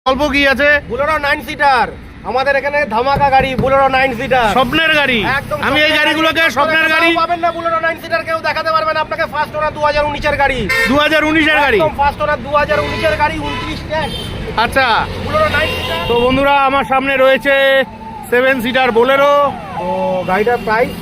গল্প কি আছে? বুলেরো 9 সিটার আমাদের এখানে ধামাকা গাড়ি, বুলেরো 9 সিটার স্বপ্নের গাড়ি। আমি এই গাড়িগুলোকে স্বপ্নের গাড়ি পাবেন না। বুলেরো 9 সিটার কেউ দেখাতে পারবে না আপনাকে। ফার্স্ট ওনার 2019 এর গাড়ি, 2019 এর গাড়ি। একদম ফার্স্ট ওনার 2019 এর গাড়ি, 29 ট্যাগ। আচ্ছা, বুলেরো 9 সিটার। তো বন্ধুরা আমার সামনে রয়েছে 7 সিটার বোলেরো। তো গাড়িটার প্রাইস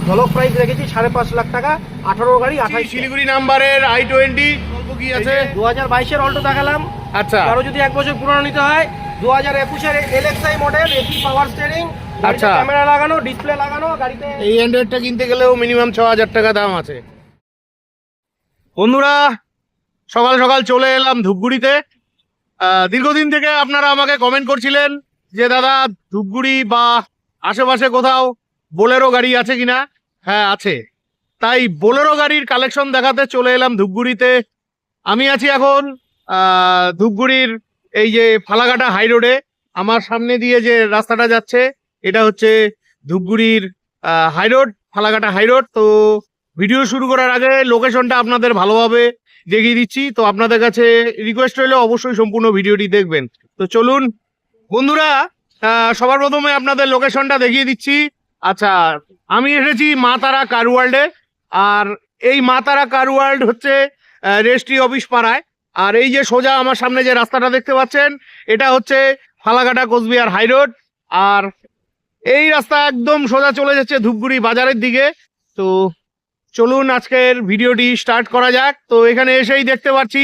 ঝলক প্রাইস রেখেছি 5.5 লাখ টাকা। 18 গাড়ি, 28 শিলিগুড়ি নাম্বারের i20। গল্প কি আছে? 2022 এর অল্টো দেখালাম। আচ্ছা, আরো যদি 1 বছর পুরনো নিতে হয় 2021 এর LXi model, AC power steering, আচ্ছা, ক্যামেরা লাগানো, ডিসপ্লে লাগানো গাড়িতে। এই অ্যান্ড্রয়েডটা কিনতে গেলেও মিনিমাম 6000 টাকা দাম আছে। বন্ধুরা সকাল সকাল চলে এলাম ধূপগুড়িতে। দীর্ঘদিন থেকে আপনারা আমাকে কমেন্ট করছিলেন যে দাদা ধূপগুড়ি বা আশেপাশে কোথাও বোলেরো গাড়ি আছে কিনা। হ্যাঁ আছে, তাই বোলেরো গাড়ির কালেকশন দেখাতে চলে এলাম ধূপগুড়িতে। আমি আছি এখন ধূপগুড়ির এই যে ফালাকাটা হাই রোডে। আমার সামনে দিয়ে যে রাস্তাটা যাচ্ছে এটা হচ্ছে ধূপগুড়ির high road, Falakata high road. তো ভিডিও শুরু করার আগে লোকেশনটা আপনাদের ভালোভাবে দেখিয়ে দিচ্ছি। তো আপনাদের কাছে রিকোয়েস্ট রইলে অবশ্যই সম্পূর্ণ ভিডিওটি দেখবেন। তো চলুন বন্ধুরা, সবার প্রথমে আপনাদের লোকেশনটা দেখিয়ে দিচ্ছি। আচ্ছা, আমি এসেছি মা তারা কার ওয়ার্ল্ডে। আর এই মা তারা কার ওয়ার্ল্ড হচ্ছে রেজিস্ট্রি অফিস পাড়ায়। আর এই যে সোজা আমার সামনে যে রাস্তাটা দেখতে পাচ্ছেন এটা হচ্ছে ফালাকাটা কোচবিহার হাই রোড। আর এই রাস্তা একদম সোজা চলে যাচ্ছে ধূপগুড়ি বাজারের দিকে। তো চলুন আজকের ভিডিওটি স্টার্ট করা যাক। তো এখানে এসেই দেখতে পাচ্ছি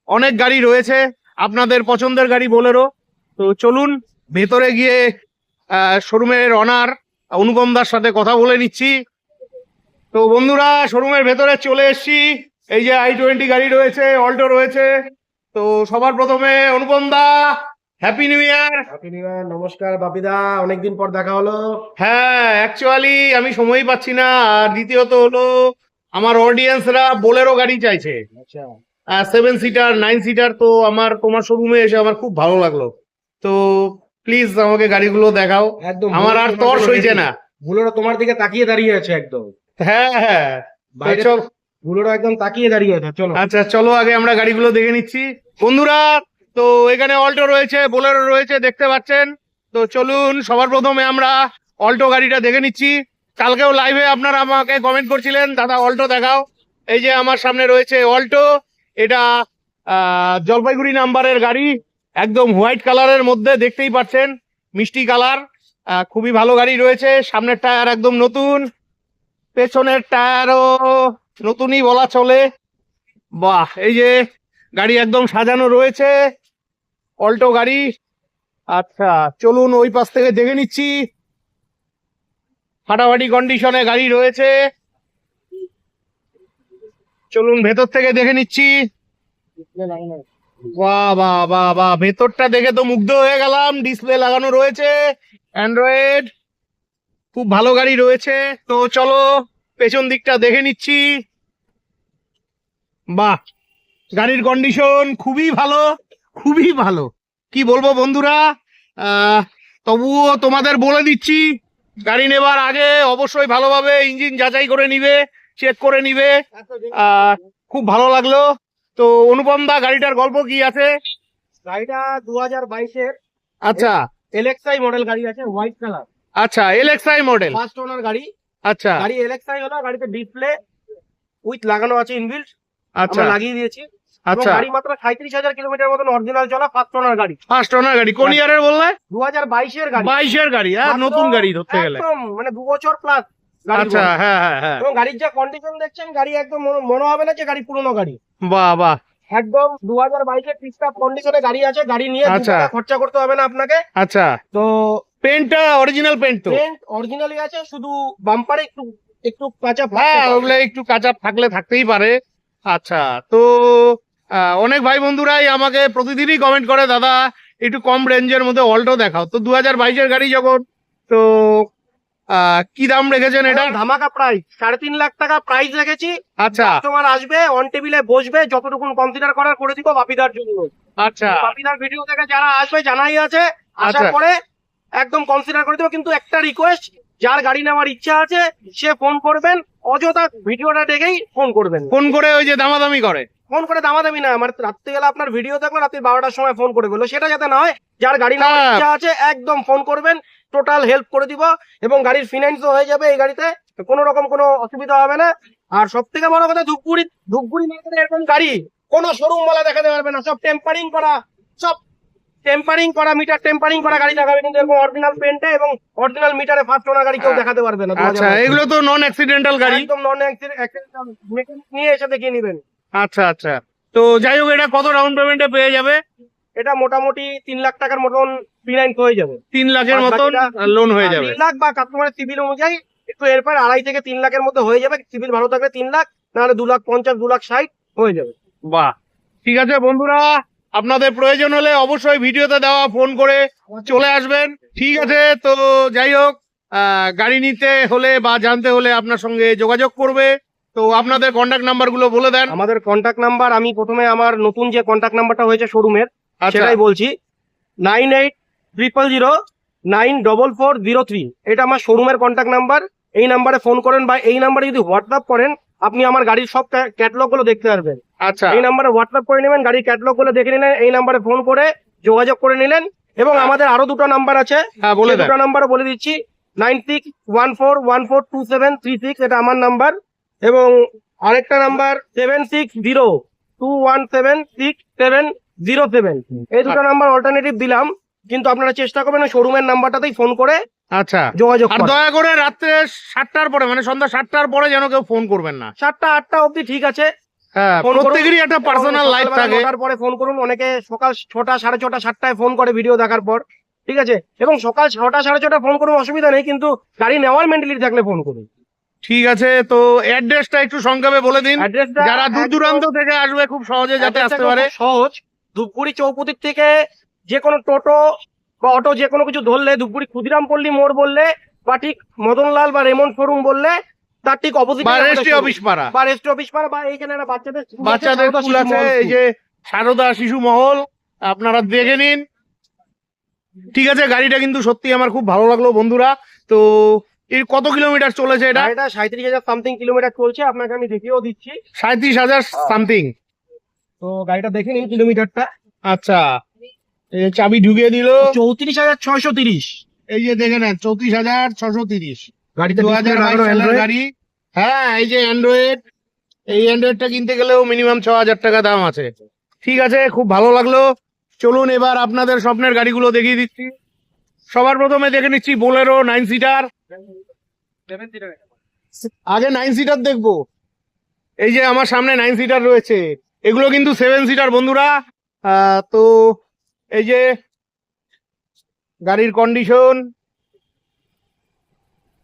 অনেক গাড়ি রয়েছে, আপনাদের পছন্দের গাড়ি বোলেরো। তো চলুন ভেতরে গিয়ে শোরুমের অনার অনুপম দার সাথে কথা বলে নিচ্ছি। তো বন্ধুরা শোরুমের ভেতরে চলে এসেছি। এই যে i20 গাড়ি রয়েছে, অল্টো রয়েছে। তো সবার প্রথমে অনুপম দা, happy new year. Happy new year. নমস্কার বাপিদা, অনেকদিন পর দেখা হলো। হ্যাঁ, অ্যাকচুয়ালি আমি সময় পাচ্ছি না। আর দ্বিতীয়ত হলো আমার অডিয়েন্সরা বোলেরো গাড়ি চাইছে, আচ্ছা, 7 সিটার 9 সিটার। তো তোমার শোরুমে এসে আমার খুব ভালো লাগলো। তো প্লিজ আমাকে গাড়িগুলো দেখাও, একদম আমার আর তর সইছে না। বুলেরো তোমার দিকে তাকিয়ে দাঁড়িয়ে আছে একদম। হ্যাঁ হ্যাঁ, বাইরে চল। বুলেরো একদম তাকিয়ে দাঁড়িয়ে আছে, চলো। আচ্ছা চলো আগে আমরা গাড়িগুলো দেখে নিচ্ছি বন্ধুরা। তো এখানে অল্টো রয়েছে, বোলেরো রয়েছে, দেখতে পাচ্ছেন। তো চলুন সবার প্রথমে আমরা অল্টো গাড়িটা দেখে নিচ্ছি। কালকেও লাইভে আপনারা আমাকে কমেন্ট করছিলেন দাদা অল্টো দেখাও। এই যে আমার সামনে রয়েছে অল্টো। এটা জলপাইগুড়ি নাম্বারের গাড়ি, একদম হোয়াইট কালারের মধ্যে, দেখতেই পাচ্ছেন মিষ্টি কালার। খুবই ভালো গাড়ি রয়েছে। সামনের টায়ার একদম নতুন, পেছনের টায়ারও নতুনই বলা চলে। বাহ, এই যে গাড়ি একদম সাজানো রয়েছে, অল্টো গাড়ি। আচ্ছা চলুন ওই পাশ থেকে দেখে নিচ্ছি। ফাটাফাটি কন্ডিশনে গাড়ি রয়েছে, চলুন ভেতর থেকে দেখে নিচ্ছি। বাহ বাহ বাহ বাহ, ভেতরটা দেখে তো মুগ্ধ হয়ে গেলাম। ডিসপ্লে লাগানো রয়েছে, অ্যান্ড্রয়েড, খুব ভালো গাড়ি রয়েছে। তো চলো পেছন দিকটা দেখে নিচ্ছি। বাহ, গাড়ির কন্ডিশন খুবই ভালো, খুবই ভালো। কি বলবো বন্ধুরা, তবুও তোমাদের বলে দিচ্ছি গাড়ি নেবার আগে অবশ্যই ভালোভাবে ইঞ্জিন যাচাই করে নিবে, চেক করে নিবে। খুব ভালো লাগলো। তো অনুপম দা গাড়িটার গল্প কি আছে? গাড়িটা 2022 এর আচ্ছা, এলএক্সআই মডেল গাড়ি আছে, হোয়াইট কালার। আচ্ছা, এলএক্সআই মডেল, ফার্স্ট ওনার গাড়ি। আচ্ছা গাড়ি এলএক্সআই হলো, গাড়িতে ডিসপ্লে উইথ লাগানো আছে, ইনবিল্ট আচ্ছা আমরা লাগিয়ে দিয়েছি। এবং আচ্ছা, গাড়ি মাত্র 37,000 কিলোমিটার মতন অরিজিনাল চলা, ফার্স্ট ওনার গাড়ি। ফার্স্ট ওনার গাড়ি। কোন ইয়ারের বললে? 2022 এর গাড়ি। 22 এর গাড়ি। হ্যাঁ, মাত্র নতুন গাড়ি ধরতে গেলে একদম মানে 2 বছর প্লাস গাড়ি। আচ্ছা, হ্যাঁ হ্যাঁ হ্যাঁ, এবং গাড়ির যা কন্ডিশন দেখছেন, গাড়ি একদম মনে হবে না যে গাড়ি পুরনো গাড়ি। বাহ বাহ, একদম 2022 এর টিপটপ কন্ডিশনে গাড়ি আছে। গাড়ি নিয়ে আচ্ছা, খরচা করতে হবে না আপনাকে। আচ্ছা। তো পেন্টটা অরিজিনাল পেন্ট তো? পেন্ট অরিজিনালি আছে, শুধু বাম্পারে একটু একটু কাঁচা। হ্যাঁ, ওগুলো একটু কাঁচা থাকলে থাকতেই পারে। আচ্ছা, তো অনেক ভাই বন্ধুরাই আমাকে প্রতিদিনই কমেন্ট করে দাদা একটু কম রেঞ্জের মধ্যে অল্টো দেখাও। তো 2022 এর গাড়ি যখন, তো কি দাম রেখেছেন এটা? ধামাকা প্রাইস 3.5 লাখ টাকা প্রাইস রেখেছি। আচ্ছা, কাস্টমার আসবে, অন টেবিলে বসবে, যতটুকু কনসিডার করার করে দিব বাপিদার জন্য। আচ্ছা, বাপিদার ভিডিও থেকে যারা আসবে জানাই আছে, আসার আচ্ছা। পরে একদম কনসিডার করে দেবো। কিন্তু একটা রিকোয়েস্ট, যার গাড়ি নেওয়ার ইচ্ছা আছে সে ফোন করবেন, অযথা ভিডিওটা দেখেই ফোন করবেন। ফোন করে ওই যে দামাদামি করে। ফোন করে দামাদামি না, আমার রাত্রিবেলা আপনার ভিডিও দেখলো রাত্রি 12টার সময় ফোন করে বললো, সেটা যাতে না হয়। যার গাড়ি নেওয়ার হ্যাঁ। ইচ্ছা আছে একদম ফোন করবেন, টোটাল হেল্প করে দিব, এবং গাড়ির ফিনান্সও হয়ে যাবে এই গাড়িতে, কোনো রকম কোনো অসুবিধা হবে না। আর সব থেকে বড় কথা, ধূপগুড়ি মার্কেটে এরকম গাড়ি কোনো শোরুম ওয়ালা দেখাতে পারবে না, সব টেম্পারিং করা, সব টেম্পারিং করা, মিটার টেম্পারিং করা গাড়ি দেখাবে, কিন্তু এরকম অরিজিনাল পেন্টে এবং অরিজিনাল মিটারে ফার্স্ট ওনার গাড়ি কেউ দেখাতে পারবে না। আচ্ছা, এগুলো তো নন অ্যাক্সিডেন্টাল গাড়ি। একদম নন অ্যাক্সিডেন্টাল, মেকানিক নিয়ে এসে দেখিয়ে নেবেন। আচ্ছা আচ্ছা, তো যাই হোক, এটা কত ডাউন পেমেন্টে পেয়ে যাবে? এটা মোটামুটি 3 লাখ টাকার মতন ফিনান্স হয়ে যাবে। 3 লাখের মতন লোন হয়ে যাবে। 3 লাখ বা কাস্টমারের সিভিল অনুযায়ী একটু এরপর 2.5 থেকে 3 লাখের মধ্যে হয়ে যাবে। সিভিল ভালো থাকলে 3 লাখ, নাহলে 2,50,000 2,60,000 হয়ে যাবে। বাহ, ঠিক আছে বন্ধুরা, আপনাদের প্রয়োজন হলে অবশ্যই ভিডিওতে দেওয়া ফোন করে চলে আসবেন। ঠিক আছে, তো যাই হোক, গাড়ি নিতে হলে বা জানতে হলে আপনার সঙ্গে যোগাযোগ করবে। তো আপনাদের কন্ট্যাক্ট নাম্বার গুলো বলে দেন। আমাদের কন্ট্যাক্ট নাম্বার, আমি প্রথমে আমার নতুন যে কন্ট্যাক্ট নাম্বারটা হয়েছে শোরুমের, আচ্ছা, সেটাই বলছি, 9800094403। এটা আমার শোরুমের কন্ট্যাক্ট নাম্বার। এই নাম্বারে ফোন করেন বা এই নাম্বারে যদি হোয়াটসঅ্যাপ করেন, আপনি আমার গাড়ির সব ক্যাটালগ গুলো দেখতে পারবেন। আচ্ছা, এই নাম্বারে হোয়াটসঅ্যাপ করে নেবেন, গাড়ির ক্যাটালগ গুলো দেখে নিলেন, এই নাম্বারে ফোন করে যোগাযোগ করে নিলেন। এবং আমাদের আরো দুটো নাম্বার আছে, হ্যাঁ বলে দেন। দুটো নাম্বারও বলে দিচ্ছি। 9614142736, এটা আমার নাম্বার। এবং আরেকটা নাম্বার 7602176707। এই দুটো নাম্বার অল্টারনেটিভ দিলাম, কিন্তু আপনারা চেষ্টা করবেন শোরুমের নাম্বারটাতেই ফোন করে আচ্ছা, যোগাযোগ আর করার। দয়া করে রাত্রে 7টার পরে, মানে সন্ধ্যা 7টার পরে যেন কেউ ফোন করবেন না। 7টা 8টা অবধি ঠিক আছে, হ্যাঁ, ফোন করুন। প্রত্যেকেরই একটা পার্সোনাল লাইফ সকালবেলা থাকে। 9টার পরে ফোন করুন, অনেকে সকাল 6টা 6:30 7টায় ফোন করে ভিডিও দেখার পর, ঠিক আছে। এবং সকাল 6টা 6:30 ফোন করুন, অসুবিধা নেই, কিন্তু গাড়ি নেওয়ার মেন্টালিটি থাকলে ফোন করুন। ঠিক আছে, তো অ্যাড্রেসটা একটু সংক্ষেপে বলে দিন, অ্যাড্রেসটা যারা দূর দূরান্ত থেকে আসবে খুব সহজে যাতে আসতে পারে। সহজ, ধূপগুড়ি চৌপতির থেকে যে কোনো টোটো বা অটো যে কোনো কিছু ধরলে, ধূপগুড়ি ক্ষুদিরাম পল্লী মোড় বললে, বা ঠিক মদনলাল বা রেমন্ড শোরুম বললে, তার ঠিক অপোজিট বা রেজিস্ট্রি অফিস পাড়া, বা রেজিস্ট্রি অফিস পাড়া, বা এইখানে একটা বাচ্চাদের স্কুল আছে, এই যে সারদা শিশু মহল, আপনারা দেখে নিন। ঠিক আছে, গাড়িটা কিন্তু সত্যি আমার খুব ভালো লাগলো বন্ধুরা। তো এর কত কিলোমিটার চলেছে এটা? এটা 37,000 সামথিং কিলোমিটার চলছে, আপনাকে আমি দেখিয়েও দিচ্ছি। 37,000 সামথিং। তো গাড়িটা দেখে নিন কিলোমিটারটা। আচ্ছা, এই যে চাবি ঢুকিয়ে দিল, 34,630। এই যে দেখে নেন, 34,630। গাড়িতে 2022 সালের গাড়ি। হ্যাঁ, এই যে অ্যান্ড্রয়েড, এই অ্যান্ড্রয়েডটা কিনতে গেলেও মিনিমাম 6,000 টাকা দাম আছে। ঠিক আছে, খুব ভালো লাগলো। চলুন এবার আপনাদের স্বপ্নের গাড়িগুলো দেখিয়ে দিচ্ছি। সবার প্রথমে দেখে নিচ্ছি বোলেরো 9 সিটার। আগে 9 সিটার দেখবো। এই যে আমার সামনে 9 সিটার রয়েছে, এগুলো কিন্তু 7 সিটার বন্ধুরা। তো এই যে গাড়ির কন্ডিশন,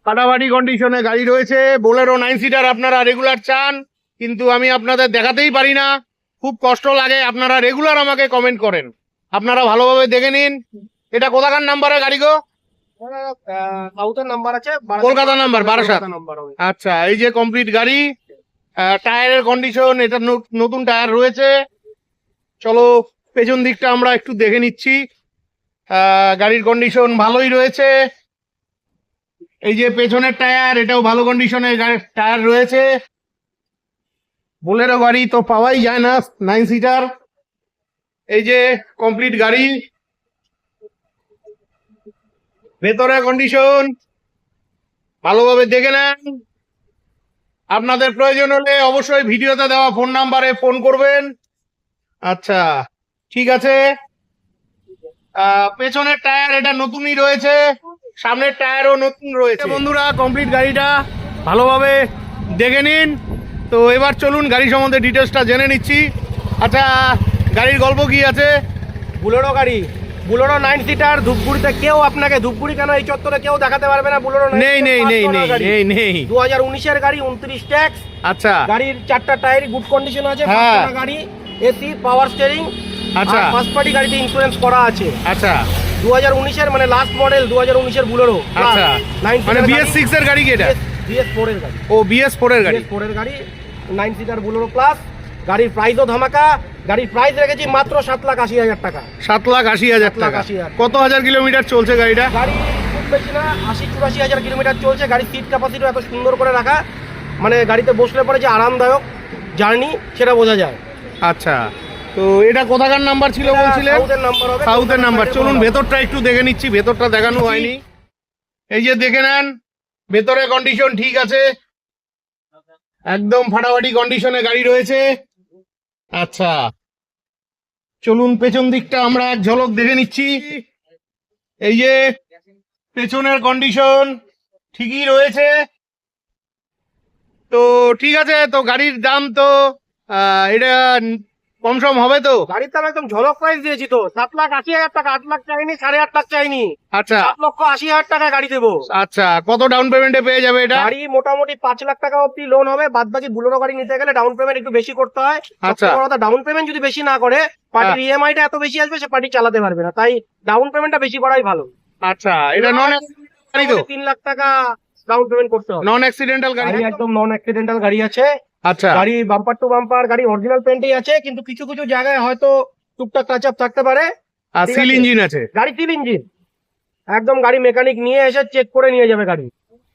ফাটাফাটি কন্ডিশনে গাড়ি রয়েছে। বোলেরো 9 সিটার আপনারা রেগুলার চান, কিন্তু আমি আপনাদের দেখাতেই পারি না, খুব কষ্ট লাগে। আপনারা রেগুলার আমাকে কমেন্ট করেন, আপনারা ভালোভাবে দেখে নিন। এটা কোথাকার নাম্বারের গাড়ি গো? সাউথের নাম্বার আছে, কলকাতা নাম্বার, বারাসাত। নাম্বার হবে। আচ্ছা, এই যে কমপ্লিট গাড়ি, টায়ারের কন্ডিশন, এটা নতুন টায়ার রয়েছে। চলো পেছন দিকটা আমরা একটু দেখে নিচ্ছি। গাড়ির কন্ডিশন ভালোই রয়েছে। এই যে পেছনের টায়ার, এটাও ভালো কন্ডিশনের টায়ার রয়েছে। বোলেরো গাড়ি তো পাওয়াই যায় না 9 সিটার। এই যে কমপ্লিট গাড়ি, ভেতরের কন্ডিশন ভালোভাবে দেখে নেন। আপনাদের প্রয়োজন হলে অবশ্যই ভিডিওতে দেওয়া ফোন নাম্বারে ফোন করবেন। আচ্ছা, ঠিক আছে। পেছনের টায়ার এটা নতুনই রয়েছে, সামনের টায়ারও নতুন রয়েছে। বন্ধুরা, কমপ্লিট গাড়িটা ভালোভাবে দেখে নিন। তো এবার চলুন গাড়ি সম্বন্ধে ডিটেলসটা জেনে নিচ্ছি। আচ্ছা, গাড়ির গল্প কি আছে? বুলেরো গাড়ি, বুলেরো 9 সিটার। ধূপগুড়িতে কেউ আপনাকে, ধূপগুড়ি কেন এই চত্বরে কেউ দেখাতে পারবে না বুলেরো 9 নেই নেই নেই নেই নেই নেই 2019-এর গাড়ি, 29 ট্যাক্স। আচ্ছা, গাড়ির 4টা টায়ার গুড কন্ডিশন আছে, হ্যাঁ। 5টা গাড়ি, এসি, পাওয়ার স্টিয়ারিং। আচ্ছা, ফার্স্ট পার্টি গাড়িতে ইন্স্যুরেন্স করা আছে। আচ্ছা, 2019-এর মানে লাস্ট মডেল 2019-এর বুলেরো। আচ্ছা, মানে BS6 এর গাড়ি কি এটা? BS4 এর গাড়ি, ও BS4 এর গাড়ি। BS4 এর গাড়ি, 9 সিটার বুলেরো প্লাস। গাড়ির প্রাইসও ধামাকা, গাড়ির প্রাইস রেখেছি মাত্র 7,80,000 টাকা। 7,80,000 টাকা। 7,80,000। কত হাজার কিলোমিটার চলছে গাড়িটা? গাড়ি খুব বেশি না, 80-84 কিলোমিটার চলছে। গাড়ির সিট ক্যাপাসিটিও এত সুন্দর করে রাখা, মানে গাড়িতে বসলে পরে যে আরামদায়ক জার্নি সেটা বোঝা যায়। আচ্ছা, তো এটা কোথাকার নাম্বার ছিল বলছিলেন? সাউথের নাম্বার হবে, সাউথের নাম্বার। চলুন ভেতরটা একটু দেখে নিচ্ছি, ভেতরটা দেখানো হয়নি। এই যে দেখে নেন, ভেতরে কন্ডিশন ঠিক আছে, একদম ফাটাফাটি কন্ডিশনে গাড়ি রয়েছে। আচ্ছা, চলুন পেছন দিকটা আমরা এক ঝলক দেখে নিচ্ছি। এই যে পেছনের কন্ডিশন ঠিকই রয়েছে। তো ঠিক আছে, তো গাড়ির দাম তো এটা কম সম হবে তো? গাড়ির দাম একদম ঝলক প্রাইস দিয়েছি তো, 7,80,000 টাকা, 8 লাখ চাইনি, 8.5 লাখ চাইনি, আচ্ছা 7,80,000 টাকা গাড়ি দেবো। আচ্ছা, কত ডাউন পেমেন্টে পেয়ে যাবে এটা? গাড়ি মোটামুটি 5 লাখ টাকা অব্দি লোন হবে, বাদ বাকি বুলেরো গাড়ি নিতে গেলে ডাউন পেমেন্ট একটু বেশি করতে হয়। আচ্ছা। ডাউন পেমেন্ট যদি বেশি না করে, পার্টির ইএমআইটা এত বেশি আসবে, সে পার্টি চালাতে পারবে না, তাই ডাউন পেমেন্টটা বেশি করাই ভালো। আচ্ছা, এটা নন গাড়ি তো? 3 লাখ টাকা ডাউন পেমেন্ট করতে হবে। নন অ্যাক্সিডেন্টাল গাড়ি? গাড়ি একদম নন অ্যাক্সিডেন্টাল গাড়ি আছে। আচ্ছা গাড়ি বাম্পার টু বাম্পার, গাড়ি অরিজিনাল পেন্টই আছে, কিন্তু কিছু কিছু জায়গায় হয়তো টুকটাক টাচ আপ থাকতে পারে। আর ঠিক সিল আছে। ইঞ্জিন আছে? গাড়ি সিল ইঞ্জিন, একদম গাড়ি মেকানিক নিয়ে এসে চেক করে নিয়ে যাবে গাড়ি।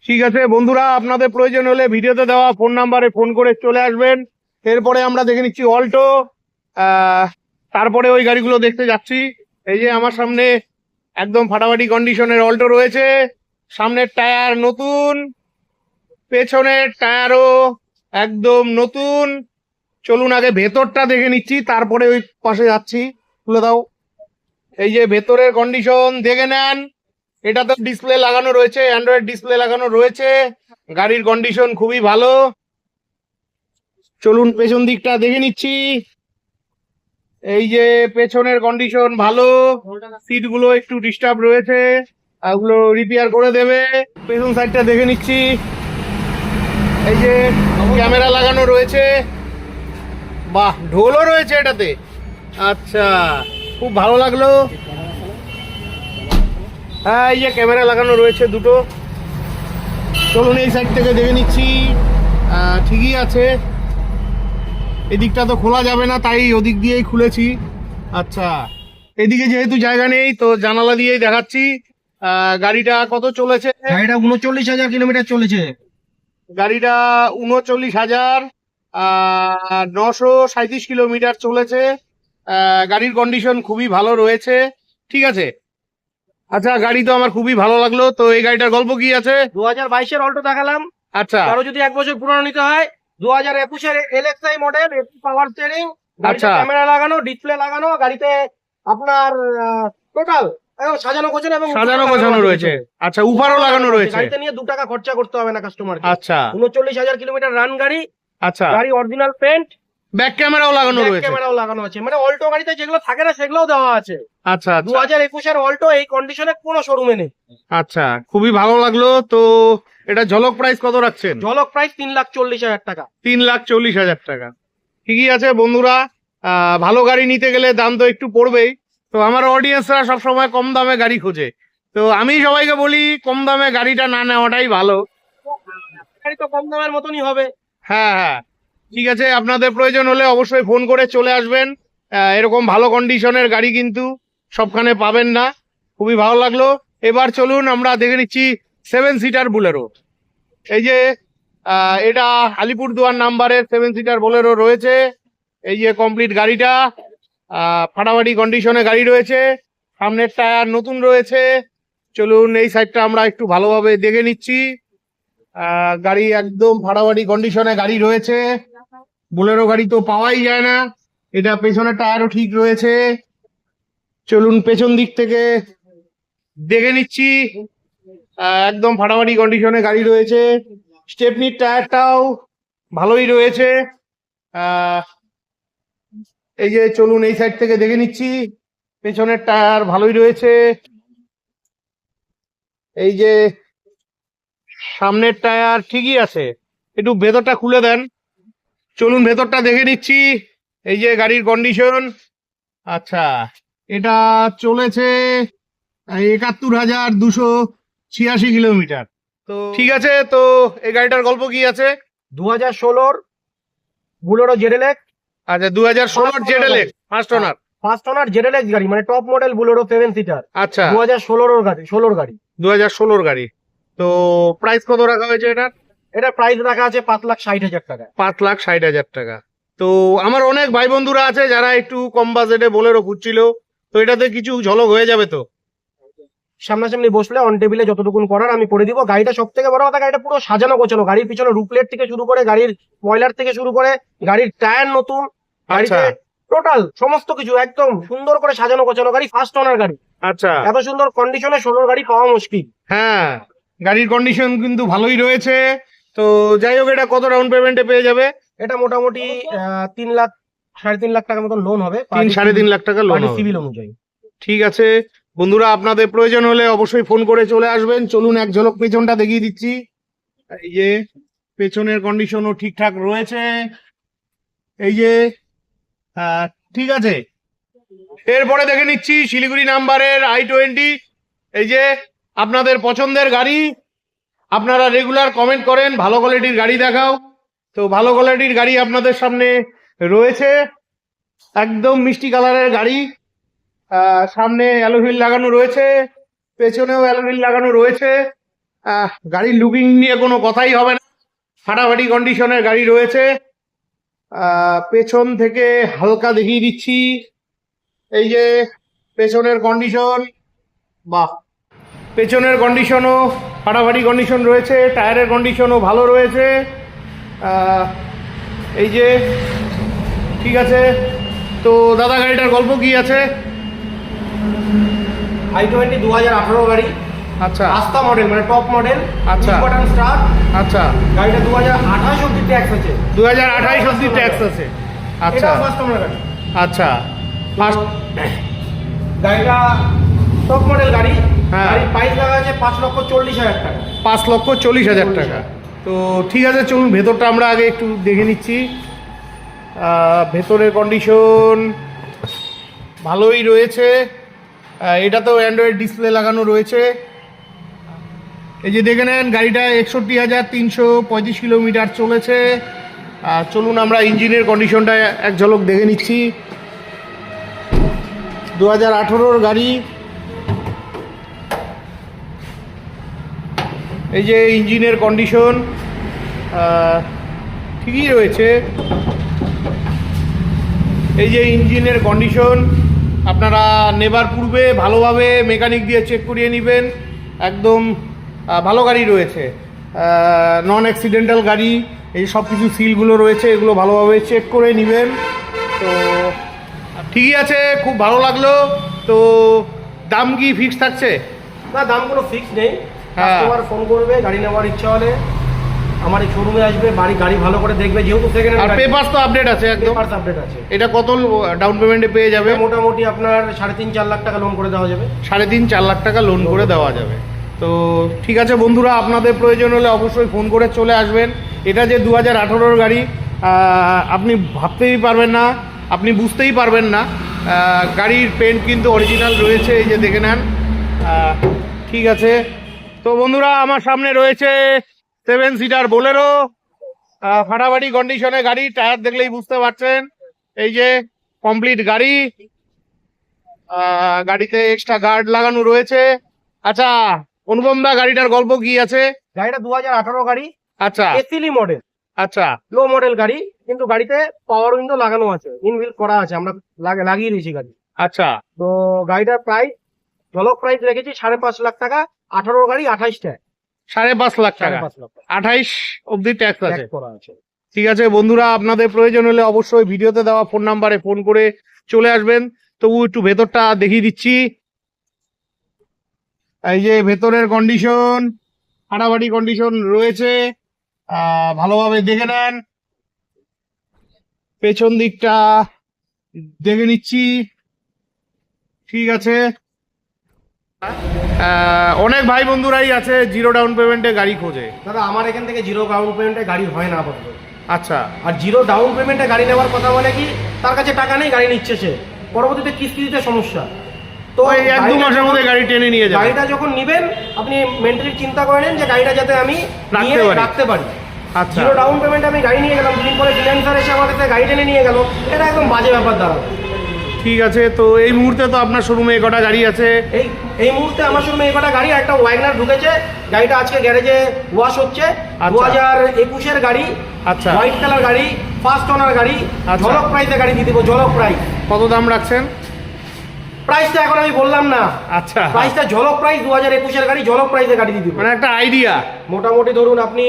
ঠিক আছে বন্ধুরা, আপনাদের প্রয়োজন হলে ভিডিওতে দেওয়া ফোন নাম্বারে ফোন করে চলে আসবেন। এরপরে আমরা দেখে নিচ্ছি অল্টো, তারপরে ওই গাড়িগুলো দেখতে যাচ্ছি। এই যে আমার সামনে একদম ফাটাফাটি কন্ডিশনের অল্টো রয়েছে, সামনের টায়ার নতুন, পেছনের টায়ারও একদম নতুন। চলুন আগে ভেতরটা দেখে নিচ্ছি, তারপরে ওই পাশে যাচ্ছি। তুলে দাও। এই যে ভেতরের কন্ডিশন দেখে নেন, এটা তো ডিসপ্লে লাগানো রয়েছে, অ্যান্ড্রয়েড ডিসপ্লে লাগানো রয়েছে, গাড়ির কন্ডিশন খুবই ভালো। চলুন পেছন দিকটা দেখে নিচ্ছি। এই যে পেছনের কন্ডিশন ভালো, সিটগুলো একটু ডিস্টার্ব রয়েছে, ওগুলো রিপেয়ার করে দেবে। পেছন সাইডটা দেখে নিচ্ছি। এই যে ক্যামেরা লাগানো রয়েছে, বাহ, ঢোলও রয়েছে এটাতে। আচ্ছা, খুব ভালো লাগলো। হ্যাঁ, এই যে ক্যামেরা লাগানো রয়েছে দুটো। চলুন এই সাইড থেকে দেখে নিচ্ছি, ঠিকই আছে। এদিকটা তো খোলা যাবে না, তাই ওদিক দিয়েই খুলেছি। আচ্ছা, এদিকে যেহেতু জায়গা নেই, তো জানালা দিয়েই দেখাচ্ছি। গাড়িটা কত চলেছে? গাড়িটা 39,000 কিলোমিটার চলেছে। গাড়িটা 39,937 কিলোমিটার চলেছে। গাড়ির কন্ডিশন খুবই ভালো রয়েছে। ঠিক আছে, আচ্ছা, গাড়ি তো আমার খুবই ভালো লাগলো। তো এই গাড়িটার গল্প কি আছে? 2022-এর অল্টো দেখালাম। আচ্ছা কারো যদি 1 বছর পুরনো নিতে হয়, 2021-এর এলএক্সআই মডেল, পাওয়ার স্টিয়ারিং, গাড়িতে আচ্ছা। ক্যামেরা লাগানো, ডিসপ্লে লাগানো, গাড়িতে আপনার টোটাল সাজানো গোছানো এবং সাজানো গোছানো রয়েছে। আচ্ছা, উপারও লাগানো রয়েছে। গাড়িতে নিয়ে 2 টাকা খরচা করতে হবে না কাস্টমার। আচ্ছা 39,000 কিলোমিটার রান গাড়ি। আচ্ছা, গাড়ি অরিজিনাল পেন্ট, ব্যাক ক্যামেরাও লাগানো ব্যাক রয়েছে। ক্যামেরাও লাগানো আছে, মানে অল্টো গাড়িতে যেগুলো থাকে না সেগুলোও দেওয়া আছে। আচ্ছা আচ্ছা 2021-এর অল্টো এই কন্ডিশনে কোনো শোরুমে নেই। আচ্ছা, খুবই ভালো লাগলো। তো এটা ঝলক প্রাইস কত রাখছেন? ঝলক প্রাইস 3,40,000 টাকা। 3,40,000 টাকা। ঠিকই আছে বন্ধুরা, ভালো গাড়ি নিতে গেলে দাম তো একটু পড়বেই। তো আমার অডিয়েন্সরা সবসময় কম দামে গাড়ি খোঁজে, তো আমি সবাইকে বলি কম দামে গাড়িটা না নেওয়াটাই ভালো। গাড়ি তো কম দামের মতনই হবে। হ্যাঁ হ্যাঁ, ঠিক আছে, আপনাদের প্রয়োজন হলে অবশ্যই ফোন করে চলে আসবেন। এরকম ভালো কন্ডিশনের গাড়ি কিন্তু সবখানে পাবেন না। খুবই ভালো লাগলো। এবার চলুন আমরা দেখে নিচ্ছি 7 সিটার বুলেরো। এই যে এটা আলিপুরদুয়ার নাম্বারের 7 সিটার বুলেরো রয়েছে। এই যে কমপ্লিট গাড়িটা, ফাটাফাটি কন্ডিশনে গাড়ি রয়েছে, সামনের টায়ার নতুন রয়েছে। চলুন এই সাইডটা আমরা একটু ভালোভাবে দেখে নিচ্ছি। গাড়ি একদম ফাটাফাটি কন্ডিশনে গাড়ি রয়েছে। বুলেরো গাড়ি তো পাওয়াই যায় না। এটা পেছনের টায়ারও ঠিক রয়েছে। চলুন পেছন দিক থেকে দেখে নিচ্ছি। একদম ফাটাফাটি কন্ডিশনে গাড়ি রয়েছে। স্টেপনির টায়ারটাও ভালোই রয়েছে। এই যে চলুন এই সাইড থেকে দেখে নিচ্ছি, পেছনের টায়ার ভালোই রয়েছে। এই যে সামনের টায়ার ঠিকই আছে। একটু ভেতরটা খুলে দেন। চলুন ভেতরটা দেখে নিচ্ছি। এই যে গাড়ির কন্ডিশন। আচ্ছা, এটা চলেছে 71,286 কিলোমিটার। তো ঠিক আছে, তো এই গাড়িটার গল্প কি আছে? 2016-র বুলেরো জেডএলএক্স। আচ্ছা, 2016 জেডএলএক্স ফার্স্ট ওনার। ফার্স্ট ওনার জেডএলএক্স গাড়ি, মানে টপ মডেল বুলেরো 7 সিটার। আচ্ছা, 2016-র গাড়ি, 16-র গাড়ি। 2016 গাড়ি। তো প্রাইস কত রাখা হয়েছে এটার? এটা প্রাইস রাখা আছে 5,60,000 টাকা। 5,60,000 টাকা। তো আমার অনেক ভাই বন্ধুরা আছে যারা একটু কম বাজেটে বোলেরো খুঁজছিল, তো এটাতে কিছু ঝলক হয়ে যাবে তো? সামনাসামনি বসলে অন টেবিলে যতটুকুন করার আমি করে দিব। গাড়িটা সব থেকে বড় কথা, গাড়িটা পুরো সাজানো গোছানো। গাড়ির পিছনে রুপলেট থেকে শুরু করে, গাড়ির ময়লার থেকে শুরু করে, গাড়ির টায়ার নতুন, গাড়িতে টোটাল সমস্ত কিছু একদম সুন্দর করে সাজানো গোছানো। গাড়ি ফার্স্ট ওনার গাড়ি, আচ্ছা। এত সুন্দর কন্ডিশনে 16 গাড়ি পাওয়া মুশকিল। হ্যাঁ, গাড়ির কন্ডিশন কিন্তু ভালোই রয়েছে। তো যাই হোক, এটা কত ডাউন পেমেন্টে পেয়ে যাবে? এটা মোটামুটি 3 লাখ 3.5 লাখ টাকার মতন লোন হবে। 3-3.5 লাখ টাকা লোন হবে সিভিল অনুযায়ী। ঠিক আছে বন্ধুরা, আপনাদের প্রয়োজন হলে অবশ্যই ফোন করে চলে আসবেন। চলুন এক ঝলক পেছনটা দেখিয়ে দিচ্ছি। এই যে পেছনের কন্ডিশনও ঠিকঠাক রয়েছে। এই যে ঠিক আছে। এরপরে দেখে নিচ্ছি শিলিগুড়ি নাম্বারের i20। এই যে আপনাদের পছন্দের গাড়ি, আপনারা রেগুলার কমেন্ট করেন ভালো কোয়ালিটির গাড়ি দেখাও। তো ভালো কোয়ালিটির গাড়ি আপনাদের সামনে রয়েছে, একদম মিষ্টি কালারের গাড়ি। সামনে অ্যালোহুইল লাগানো রয়েছে, পেছনেও অ্যালোহুইল লাগানো রয়েছে। গাড়ির লুকিং নিয়ে কোনো কথাই হবে না, ফাটাফাটি কন্ডিশনের গাড়ি রয়েছে। পেছন থেকে হালকা দেখিয়ে দিচ্ছি। এই যে পেছনের কন্ডিশন, বাহ, পেছনের কন্ডিশনও ফাটাফাটি কন্ডিশন রয়েছে, টায়ারের কন্ডিশনও ভালো রয়েছে। এই যে ঠিক আছে। তো দাদা, গাড়িটার গল্প কি আছে? i20 2018 গাড়ি, আচ্ছা আস্তা মডেল, মানে টপ মডেল। আচ্ছা। Button start. আচ্ছা, গাড়িটা 2028 অবধি ট্যাক্স আছে। 2028 অব্দি ট্যাক্স আছে। আচ্ছা এটা ফার্স্ট ওনার গাড়ি। আচ্ছা, ফার্স্ট গাড়িটা টপ মডেল গাড়ি। হ্যাঁ। গাড়ির প্রাইস লাগা আছে 5,40,000 টাকা। 5,40,000 টাকা। তো ঠিক আছে, চলুন ভেতরটা আমরা আগে একটু দেখে নিচ্ছি। ভেতরের কন্ডিশন ভালোই রয়েছে। এটাতেও অ্যান্ড্রয়েড ডিসপ্লে লাগানো রয়েছে। এই যে দেখে নেন, গাড়িটা 61,335 কিলোমিটার চলেছে। চলুন আমরা ইঞ্জিনের কন্ডিশনটা এক ঝলক দেখে নিচ্ছি। 2018 গাড়ি। এই যে ইঞ্জিনের কন্ডিশন ঠিকই রয়েছে। এই যে ইঞ্জিনের কন্ডিশন, আপনারা নেবার পূর্বে ভালোভাবে মেকানিক দিয়ে চেক করিয়ে নেবেন। একদম ভালো গাড়ি রয়েছে, নন অ্যাক্সিডেন্টাল গাড়ি। এই সব কিছু সিলগুলো রয়েছে, এগুলো ভালোভাবে চেক করে নেবেন। তো ঠিকই আছে, খুব ভালো লাগলো। তো দাম কি ফিক্স থাকছে? না, দাম কোনো ফিক্স নেই। হ্যাঁ। কাস্টমার ফোন করবে, গাড়ি নেওয়ার ইচ্ছা হলে আমার এই শোরুমে আসবে, গাড়ি ভালো করে দেখবে। যেহেতু সেকেন্ড আর হ্যান্ড, পেপারস তো আপডেট আছে একদম। পেপারস আপডেট আছে। এটা কত ডাউন পেমেন্টে পেয়ে যাবে? মোটামুটি আপনার 3.5-4 লাখ টাকা লোন করে দেওয়া যাবে। 3.5-4 লাখ টাকা লোন করে দেওয়া যাবে। তো ঠিক আছে বন্ধুরা, আপনাদের প্রয়োজন হলে অবশ্যই ফোন করে চলে আসবেন। এটা যে 2018 গাড়ি, আপনি ভাবতেই পারবেন না, আপনি বুঝতেই পারবেন না। গাড়ির পেন্ট কিন্তু অরিজিনাল রয়েছে, এই যে দেখে নেন। ঠিক আছে। তো বন্ধুরা, আমার সামনে রয়েছে 7 সিটার বোলেরো, ফাটাফাটি কন্ডিশনে গাড়ি। টায়ার দেখলেই বুঝতে পারছেন। এই যে কমপ্লিট গাড়ি, গাড়িতে এক্সট্রা গার্ড লাগানো রয়েছে। আচ্ছা অনুপম দা, গাড়িটার গল্প কি আছে? গাড়িটা 2018 গাড়ি, আচ্ছা এসিলি মডেল, আচ্ছা লো মডেল গাড়ি, কিন্তু গাড়িতে পাওয়ার উইন্ডো লাগানো আছে, ইনবিল্ট করা আছে, আমরা লাগিয়ে দিয়েছি গাড়ি। আচ্ছা। তো গাড়িটার প্রাইস, ঝলক প্রাইস রেখেছি 5.5 লাখ টাকা। 18 গাড়ি, 28 টাকা, 5.5 লাখ টাকা, 5.5 লাখ টাকা 28 অব্দি ট্যাক্স আছে। ট্যাক্স করা আছে। ঠিক আছে বন্ধুরা, আপনাদের প্রয়োজন হলে অবশ্যই ভিডিওতে দেওয়া ফোন নাম্বারে ফোন করে চলে আসবেন। তবু একটু ভেতরটা দেখিয়ে দিচ্ছি। এই যে ভেতরের কন্ডিশন, ফাটাফাটি কন্ডিশন রয়েছে, ভালোভাবে দেখে নেন। পেছন দিকটা দেখে নিচ্ছি। ঠিক আছে। অনেক ভাই বন্ধুরাই আছে জিরো ডাউন পেমেন্টে গাড়ি খোঁজে। দাদা, আমার এখান থেকে জিরো ডাউন পেমেন্টে গাড়ি হয় না আপাতত। আচ্ছা। আর জিরো ডাউন পেমেন্টে গাড়ি নেওয়ার কথা মানে কি, তার কাছে টাকা নেই, গাড়ি নিচ্ছে সে, পরবর্তীতে কিস্তি দিতে সমস্যা। তো ওই 1-2 মাসের মধ্যে গাড়ি টেনে নিয়ে যাবে। গাড়িটা যখন নিবেন, আপনি মেন্টালি চিন্তা করে নেন যে গাড়িটা যাতে আমি রাখতে পারি। আচ্ছা। জিরো ডাউন পেমেন্ট আমি গাড়ি নিয়ে গেলাম, দুদিন পরে ফিনান্সার এসে আমার কাছে গাড়ি টেনে নিয়ে গেল, এটা একদম বাজে ব্যাপার দাঁড়াবে। ঠিক আছে। তো এই মুহূর্তে তো আপনার শোরুমে কটা গাড়ি আছে? এই মুহূর্তে আমার শোরুমে এই কটা গাড়ি, একটা ওয়াগনার ঢুকেছে, গাড়িটা আজকে গ্যারেজে ওয়াশ হচ্ছে। আচ্ছা। 2021-এর গাড়ি, আচ্ছা। হোয়াইট কালার গাড়ি, ফার্স্ট ওনার গাড়ি, আচ্ছা। ঝলক প্রাইসে গাড়ি দিয়ে দেবো, ঝলক প্রাইস। কত দাম রাখছেন? প্রাইসটা এখন আমি বললাম না, আচ্ছা, প্রাইসটা ঝলক প্রাইস, 2021-এর গাড়ি, ঝলক প্রাইসে গাড়ি দিয়ে দেবো। মানে একটা আইডিয়া। মোটামুটি ধরুন আপনি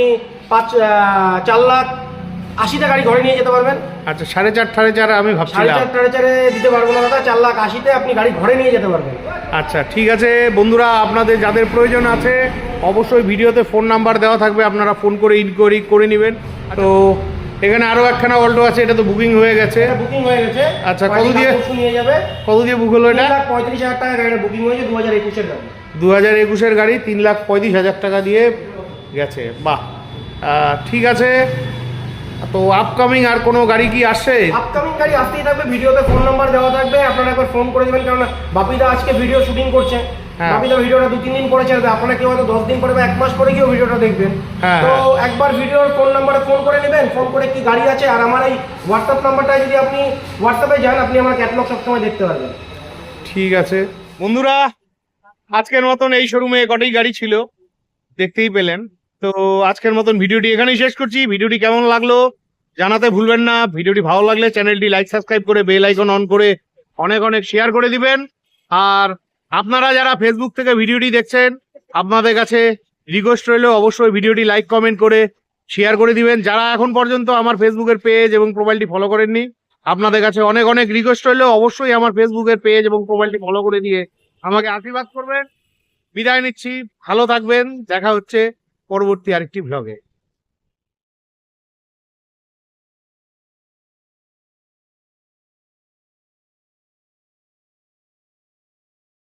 4,80,000 গাড়ি ঘরে নিয়ে যেতে পারবেন। আচ্ছা, 4.5 আমি ভাবছিলাম। 4,500 দিতে পারবো না দাদা, 4,80,000 আপনি গাড়ি ঘরে নিয়ে যেতে পারবেন। আচ্ছা, ঠিক আছে বন্ধুরা, আপনাদের যাদের প্রয়োজন আছে অবশ্যই ভিডিওতে ফোন নাম্বার দেওয়া থাকবে, আপনারা ফোন করে ইনকোয়ারি করে নেবেন। তো এখানে আরো একখানা অল্টো আছে, এটা তো বুকিং হয়ে গেছে। বুকিং হয়ে গেছে। আচ্ছা, কত দিয়ে নিয়ে যাবে? কত দিয়ে বুক হলো এটা? 3,35,000 টাকা গাড়িটা বুকিং হয়েছে, 2021-এর গাড়ি। 2021-এর গাড়ি 3,35,000 টাকা দিয়ে গেছে। বাহ, ঠিক আছে। তো আপকামিং আর কোনো গাড়ি কি আসছে? আপকামিং গাড়ি আসতেই থাকবে, ভিডিওতে ফোন নাম্বার দেওয়া থাকবে, আপনারা একবার ফোন করে দেবেন, কারণ বাপিদা আজকে ভিডিও শুটিং করছে। হ্যাঁ। বাপিদা ভিডিওটা 2-3 দিন পরে ছাড়বে, আপনারা কেউ হয়তো 10 দিন পরে বা 1 মাস পরে গিয়েও ভিডিওটা দেখবেন। হ্যাঁ। তো একবার ভিডিওর ফোন নাম্বারে ফোন করে নেবেন, ফোন করে কি গাড়ি আছে, আর আমার এই হোয়াটসঅ্যাপ নাম্বারটায় যদি আপনি হোয়াটসঅ্যাপে যান, আপনি আমার ক্যাটালগ সবসময় দেখতে পারবেন। ঠিক আছে বন্ধুরা, আজকের মতন এই শোরুমে কটাই গাড়ি ছিল, দেখতেই পেলেন। তো আজকের মতন ভিডিওটি এখানেই শেষ করছি। ভিডিওটি কেমন লাগলো জানাতে ভুলবেন না। ভিডিওটি ভালো লাগলে চ্যানেলটি লাইক সাবস্ক্রাইব করে বেল আইকন অন করে অনেক অনেক শেয়ার করে দিবেন। আর আপনারা যারা ফেসবুক থেকে ভিডিওটি দেখছেন, আপনাদের কাছে রিকোয়েস্ট রইল অবশ্যই ভিডিওটি লাইক কমেন্ট করে শেয়ার করে দিবেন। যারা এখন পর্যন্ত আমার ফেসবুকের পেজ এবং প্রোফাইলটি ফলো করেননি, আপনাদের কাছে অনেক অনেক রিকোয়েস্ট রইল অবশ্যই আমার ফেসবুকের পেজ এবং প্রোফাইলটি ফলো করে দিয়ে আমাকে আশীর্বাদ করবেন। বিদায় নিচ্ছি, ভালো থাকবেন, দেখা হচ্ছে পরবর্তী আরেকটি ভ্লগে।